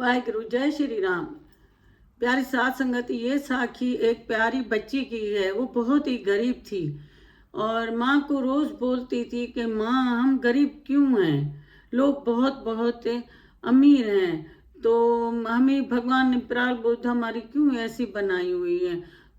वाहिगुरु जय श्री राम। प्यारी साथ संगत, ये साखी एक प्यारी बच्ची की है। वो बहुत ही गरीब थी और माँ को रोज बोलती थी कि माँ हम गरीब क्यों हैं, लोग बहुत बहुत अमीर हैं, तो हमें भगवान ने प्रारब्ध हमारी क्यों ऐसी बनाई हुई है।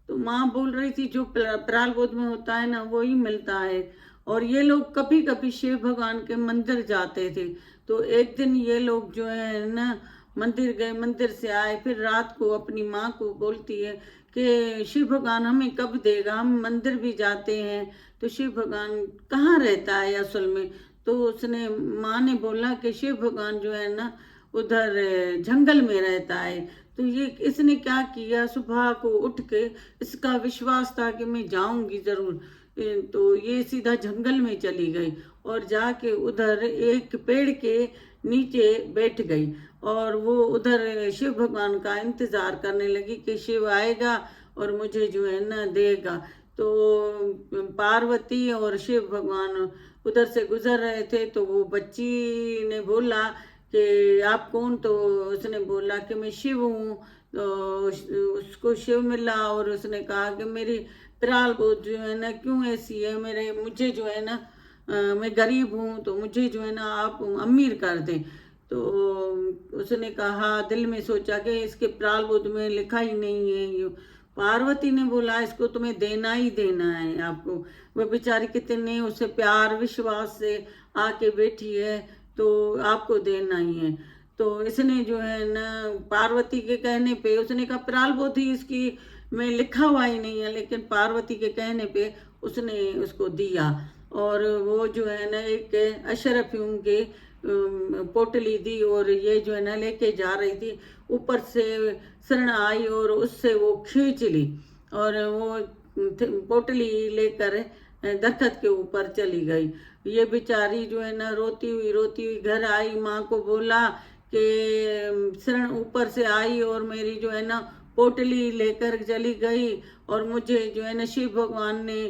तो माँ बोल रही थी जो प्रारब्ध में होता है ना वही मिलता है। और ये लोग कभी कभी शिव भगवान के मंदिर जाते थे। तो एक दिन ये लोग जो है ना मंदिर गए, मंदिर से आए, फिर रात को अपनी माँ को बोलती है कि शिव भगवान हमें कब देगा, हम मंदिर भी जाते हैं तो शिव भगवान कहाँ रहता है असल में। तो उसने माँ ने बोला कि शिव भगवान जो है ना उधर जंगल में रहता है। तो ये इसने क्या किया, सुबह को उठ के, इसका विश्वास था कि मैं जाऊंगी जरूर, तो ये सीधा जंगल में चली गई और जाके उधर एक पेड़ के नीचे बैठ गई और वो उधर शिव भगवान का इंतजार करने लगी कि शिव आएगा और मुझे जो है ना देगा। तो पार्वती और शिव भगवान उधर से गुजर रहे थे। तो वो बच्ची ने बोला कि आप कौन, तो उसने बोला कि मैं शिव हूँ। तो उसको शिव मिला और उसने कहा कि मेरी प्राल बोध जो है ना क्यों ऐसी है, मेरे मुझे जो है ना मैं गरीब हूँ तो मुझे जो है ना आप अमीर कर दें। तो उसने कहा, दिल में सोचा कि इसके प्रारब्ध में लिखा ही नहीं है ये। पार्वती ने बोला इसको तुम्हें देना ही देना है आपको। वह बेचारी कितने उसे प्यार विश्वास से आके बैठी है, तो आपको देना ही है। तो इसने जो है ना पार्वती के कहने पे, उसने कहा प्रारब्ध ही इसकी में लिखा हुआ ही नहीं है, लेकिन पार्वती के कहने पे उसने उसको दिया। और वो जो है ना एक अशरफियों के पोटली दी और ये जो है ना लेके जा रही थी, ऊपर से शरण आई और उससे वो खींच ली और वो पोटली लेकर दरख्त के ऊपर चली गई। ये बेचारी जो है ना रोती हुई घर आई, माँ को बोला कि शरण ऊपर से आई और मेरी जो है ना पोटली लेकर चली गई और मुझे जो है ना शिव भगवान ने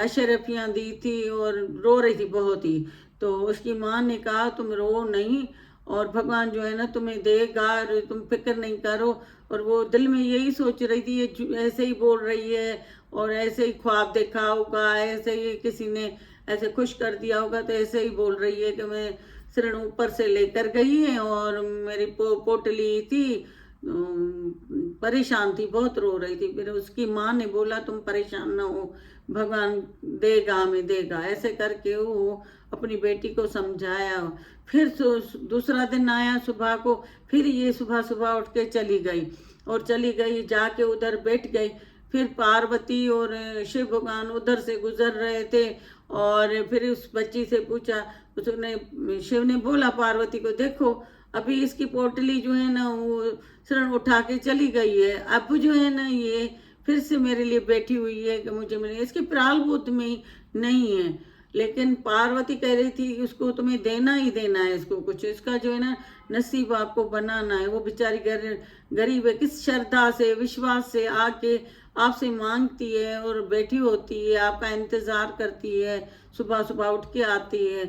अशरफियाँ दी थी, और रो रही थी बहुत ही। तो उसकी माँ ने कहा तुम रो नहीं और भगवान जो है ना तुम्हें देगा, और तुम फिक्र नहीं करो। और वो दिल में यही सोच रही थी ये ऐसे ही बोल रही है और ऐसे ही ख्वाब देखा होगा, ऐसे ही किसी ने ऐसे खुश कर दिया होगा, तो ऐसे ही बोल रही है कि मैं शरण ऊपर से लेकर गई है और मेरी पोटली थी। परेशान थी, बहुत रो रही थी। फिर उसकी माँ ने बोला तुम परेशान ना हो, भगवान देगा हमें देगा, ऐसे करके वो अपनी बेटी को समझाया। फिर दूसरा दिन आया सुबह को, फिर ये सुबह सुबह उठ के चली गई और चली गई जाके उधर बैठ गई। फिर पार्वती और शिव भगवान उधर से गुजर रहे थे और फिर उस बच्ची से पूछा, उसने शिव ने बोला पार्वती को, देखो अभी इसकी पोटली जो है ना वो शरण उठा के चली गई है, अब जो है ना ये फिर से मेरे लिए बैठी हुई है कि मुझे मिले, इसके प्रारब्ध में नहीं है। लेकिन पार्वती कह रही थी उसको तुम्हें देना ही देना है, इसको कुछ, इसका जो है ना नसीब आपको बनाना है। वो बेचारी गरीब है, किस श्रद्धा से विश्वास से आके आपसे मांगती है और बैठी होती है, आपका इंतजार करती है, सुबह सुबह उठ के आती है।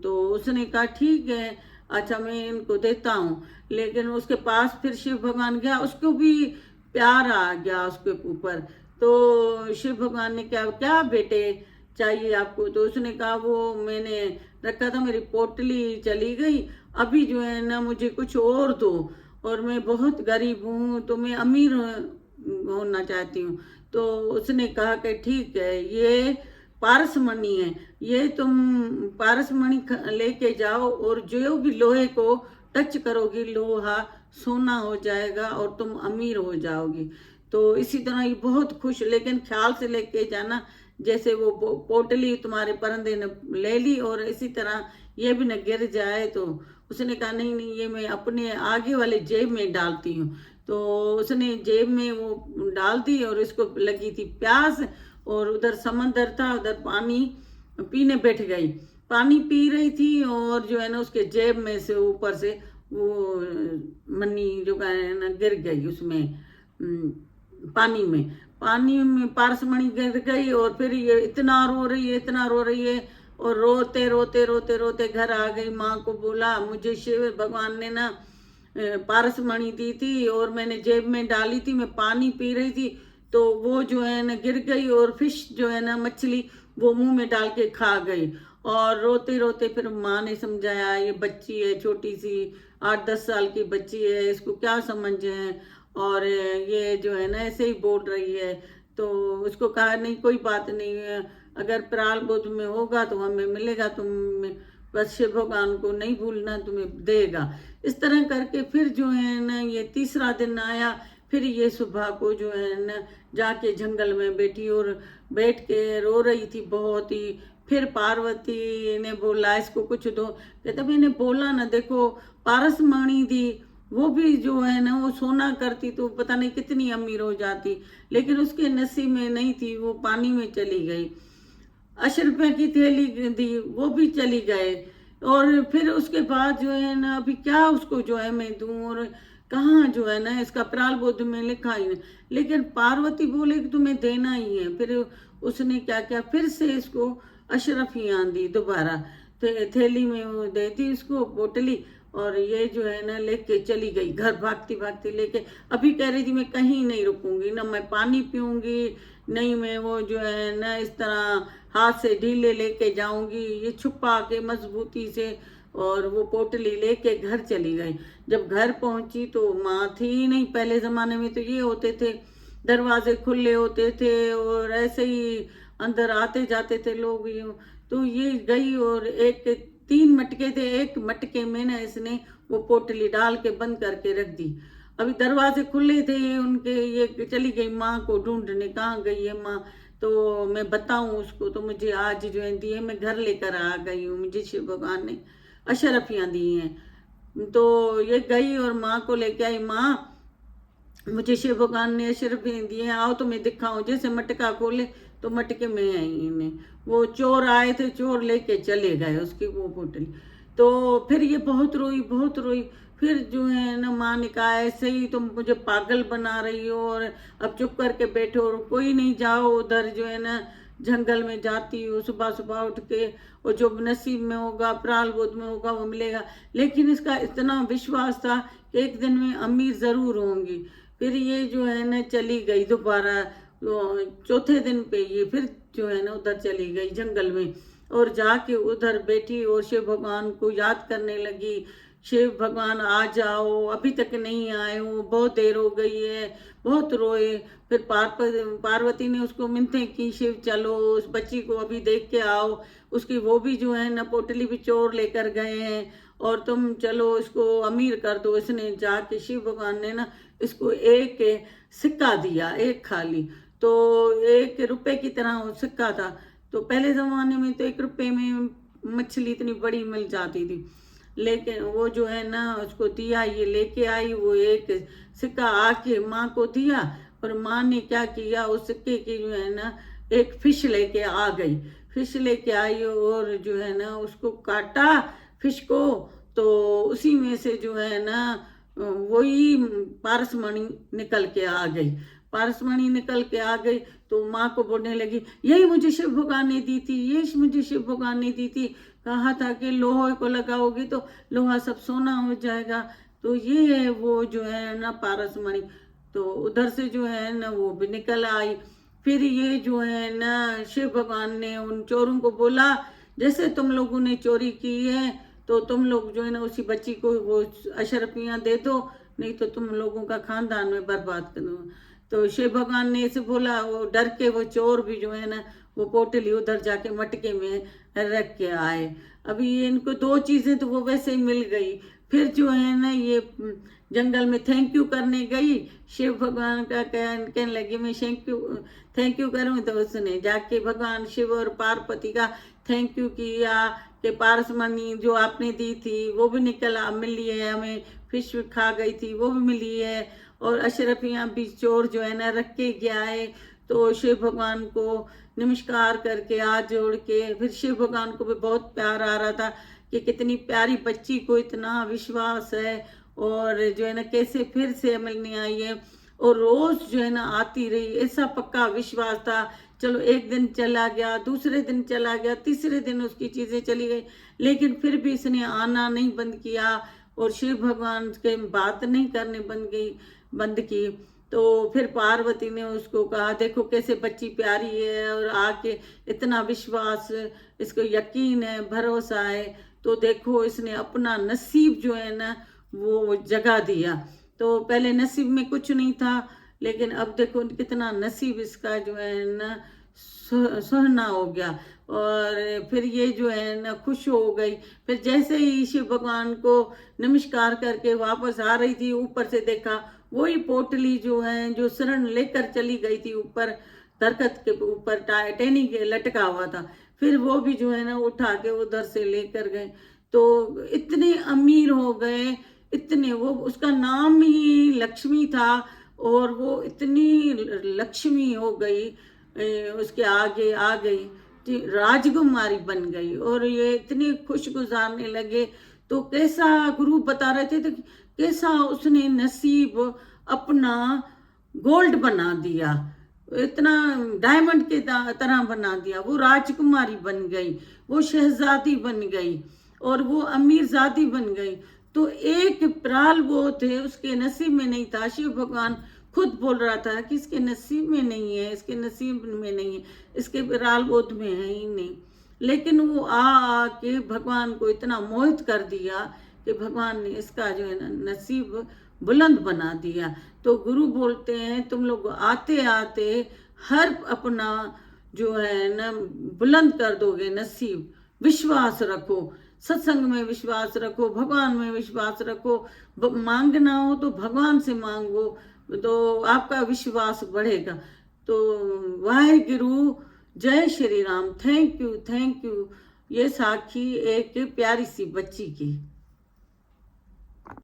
तो उसने कहा ठीक है, अच्छा मैं इनको देता हूँ। लेकिन उसके पास फिर शिव भगवान गया, उसको भी प्यार आ गया उसके ऊपर। तो शिव भगवान ने क्या क्या बेटे चाहिए आपको, तो उसने कहा वो मैंने रखा था, मेरी पोटली चली गई, अभी जो है ना मुझे कुछ और दो, और मैं बहुत गरीब हूँ तो मैं अमीर होना चाहती हूँ। तो उसने कहा कि ठीक है, ये पारस मणि है, ये तुम पारस मणि लेके जाओ और जो भी लोहे को टच करोगी लोहा सोना हो जाएगा और तुम अमीर हो जाओगी। तो इसी तरह ये बहुत खुश, लेकिन ख्याल से लेके जाना, जैसे वो पोटली तुम्हारे परंदे ने ले ली और इसी तरह ये भी न गिर जाए। तो उसने कहा नहीं नहीं, ये मैं अपने आगे वाले जेब में डालती हूँ। तो उसने जेब में वो डाल दी और इसको लगी थी प्यास, और उधर समंदर था, उधर पानी पीने बैठ गई, पानी पी रही थी और जो है ना उसके जेब में से ऊपर से वो मनी जो है ना गिर गई उसमें, पानी में पारसमणि गिर गई। और फिर ये इतना रो रही है, इतना रो रही है, और रोते रोते रोते रोते घर आ गई। माँ को बोला मुझे शिव भगवान ने ना पारसमणि दी थी और मैंने जेब में डाली थी, मैं पानी पी रही थी तो वो जो है ना गिर गई और फिश जो है ना मछली वो मुंह में डाल के खा गई। और रोते रोते फिर माँ ने समझाया, ये बच्ची है छोटी सी, 8-10 साल की बच्ची है, इसको क्या समझ है, और ये जो है ना ऐसे ही बोल रही है। तो उसको कहा नहीं कोई बात नहीं है, अगर प्रारब्ध में होगा तो हमें मिलेगा, तुम बस शिव भगवान को नहीं भूलना, तुम्हें देगा। इस तरह करके फिर जो है ना ये तीसरा दिन आया। फिर ये सुबह को जो है ना जाके जंगल में बैठी और बैठ के रो रही थी बहुत ही। फिर पार्वती ने बोला इसको कुछ दो, कहता मैंने बोला ना, देखो पारसमणि दी, वो भी जो है ना वो सोना करती तो पता नहीं कितनी अमीर हो जाती, लेकिन उसके नसीब में नहीं थी, वो पानी में चली गई। 80 रुपए की थैली दी, वो भी चली गए। और फिर उसके बाद जो है ना अभी क्या उसको जो है मैं दूं, और कहाँ जो है ना इसका प्रारब्ध में लिखा ही नहीं। लेकिन पार्वती बोले कि तुम्हें देना ही है। फिर उसने क्या किया, फिर से इसको अशरफियाँ दी दोबारा, थैली में वो दे दी उसको पोटली। और ये जो है ना लेके चली गई घर, भागती भागती लेके। अभी कह रही थी मैं कहीं नहीं रुकूंगी, ना मैं पानी पीऊंगी, नहीं मैं वो जो है ना इस तरह हाथ से ढीले लेके जाऊंगी, ये छुपा के मजबूती से। और वो पोटली लेके घर चली गई। जब घर पहुंची तो माँ थी ही नहीं। पहले जमाने में तो ये होते थे, दरवाजे खुले होते थे और ऐसे ही अंदर आते जाते थे लोग। तो ये गई और एक 3 मटके थे, एक मटके में ना इसने वो पोटली डाल के बंद करके रख दी। अभी दरवाजे खुले थे उनके, ये चली गई माँ को ढूंढने, कहाँ गई है माँ, तो मैं बताऊं उसको, तो मुझे आज जो है दिए मैं घर लेकर आ गई हूँ, मुझे शिव भगवान ने अशरफियाँ दी हैं। तो ये गई और माँ को लेके आई, माँ मुझे शिव भगवान ने अशरफियाँ दी हैं, आओ तुम्हें दिखाऊं। जैसे मटका खोले तो मटके में आई इन्हें, वो चोर आए थे, चोर लेके चले गए उसकी वो पोटली। तो फिर ये बहुत रोई बहुत रोई। फिर जो है ना माँ ने कहा ऐसे ही तुम मुझे पागल बना रही हो, और अब चुप करके बैठो और कोई नहीं जाओ उधर जो है ना जंगल में जाती हो, सुबह सुबह उठ के, और जो नसीब में होगा प्रारब्ध में होगा वो मिलेगा। लेकिन इसका इतना विश्वास था कि एक दिन मैं अमीर जरूर होंगी। फिर ये जो है ना चली गई दोबारा, चौथे दिन पे ये फिर जो है ना उधर चली गई जंगल में, और जाके उधर बैठी और शिव भगवान को याद करने लगी। शिव भगवान आ जाओ, अभी तक नहीं आए हो, बहुत देर हो गई है, बहुत रोए। फिर पार्वती ने उसको मिन्नतें की, शिव चलो उस बच्ची को अभी देख के आओ, उसकी वो भी जो है ना पोटली भी चोर लेकर गए हैं, और तुम चलो इसको अमीर कर दो। इसने जाके शिव भगवान ने ना इसको एक सिक्का दिया, एक खाली, तो 1 रुपए की तरह वो सिक्का था। तो पहले जमाने में तो 1 रुपए में मछली इतनी बड़ी मिल जाती थी, लेकिन वो जो है ना उसको दिया, ये लेके आई वो एक सिक्का, आके माँ को दिया। और माँ ने क्या किया, उस सिक्के की जो है ना एक फिश लेके आ गई, फिश लेके आई और जो है ना उसको काटा फिश को। तो उसी में से जो है ना वही पारसमणि निकल के आ गई, पारसमणि निकल के आ गई। तो माँ को बोलने लगी यही मुझे शिव भगवान ने दी थी, ये मुझे शिव भगवान ने दी थी, कहा था कि लोहे को लगाओगे तो लोहा सब सोना हो जाएगा। तो ये है वो जो है ना पारसमणि। तो उधर से जो है ना वो भी निकल आई। फिर ये जो है ना शिव भगवान ने उन चोरों को बोला, जैसे तुम लोगों ने चोरी की है तो तुम लोग जो है ना उसी बच्ची को वो अशरफियाँ दे दो, नहीं तो तुम लोगों का खानदान में बर्बाद कर दो। तो शिव भगवान ने ऐसे बोला, वो डर के वो चोर भी जो है ना वो पोटली उधर जाके मटके में रख के आए। अभी ये इनको 2 चीजें तो वो वैसे ही मिल गई। फिर जो है ना ये जंगल में थैंक यू करने गई, शिव भगवान का कहने लगी मैं थैंक यू करूं। तो उसने जाके भगवान शिव और पार्वती का थैंक यू किया कि पारसमणि जो आपने दी थी वो भी मिली है हमें, फिश खा गई थी वो भी मिली है, और अशरफियाँ भी चोर जो है ना रख के गया है। तो शिव भगवान को नमस्कार करके हाथ जोड़ के, फिर शिव भगवान को भी बहुत प्यार आ रहा था कि कितनी प्यारी बच्ची को इतना विश्वास है, और जो है ना कैसे फिर से मिलने आई है। और रोज जो है ना आती रही, ऐसा पक्का विश्वास था। चलो एक दिन चला गया, दूसरे दिन चला गया, तीसरे दिन उसकी चीजें चली गई, लेकिन फिर भी इसने आना नहीं बंद किया। और शिव भगवान के बात नहीं करने बंद की। तो फिर पार्वती ने उसको कहा देखो कैसे बच्ची प्यारी है, और आके इतना विश्वास, इसको यकीन है, भरोसा है, तो देखो इसने अपना नसीब जो है ना वो जगा दिया। तो पहले नसीब में कुछ नहीं था, लेकिन अब देखो कितना नसीब इसका जो है ना सुहाना हो गया। और फिर ये जो है ना खुश हो गई। फिर जैसे ही शिव भगवान को नमस्कार करके वापस आ रही थी, ऊपर से देखा वही पोटली जो है जो शरण लेकर चली गई थी ऊपर, दरख्त के ऊपर टहनी के लटका हुआ था, फिर वो भी जो है ना उठा के उधर से लेकर गए। तो इतने अमीर हो गए, इतने, वो उसका नाम ही लक्ष्मी था, और वो इतनी लक्ष्मी हो गई, उसके आगे आ गई, राजकुमारी बन गई, और ये इतनी खुश गुजारने लगे। तो कैसा गुरु बता रहे थे, तो कैसा उसने नसीब अपना गोल्ड बना दिया, इतना डायमंड के तरह बना दिया। वो राजकुमारी बन गई, वो शहजादी बन गई, और वो अमीरजादी बन गई। तो एक प्राल वो थे उसके नसीब में नहीं था। शिव भगवान खुद बोल रहा था कि इसके नसीब में नहीं है, इसके नसीब में नहीं है, इसके प्राल बोध में है ही नहीं। लेकिन वो आके भगवान को इतना मोहित कर दिया कि भगवान ने इसका जो है ना नसीब बुलंद बना दिया। तो गुरु बोलते हैं तुम लोग आते आते हर अपना जो है ना बुलंद कर दोगे नसीब। विश्वास रखो, सत्संग में विश्वास रखो, भगवान में विश्वास रखो। मांगना हो तो भगवान से मांगो, तो आपका विश्वास बढ़ेगा। तो वाहेगुरु, जय Shri Ram. Thank you, thank you. ये साखी एक प्यारी सी बच्ची की।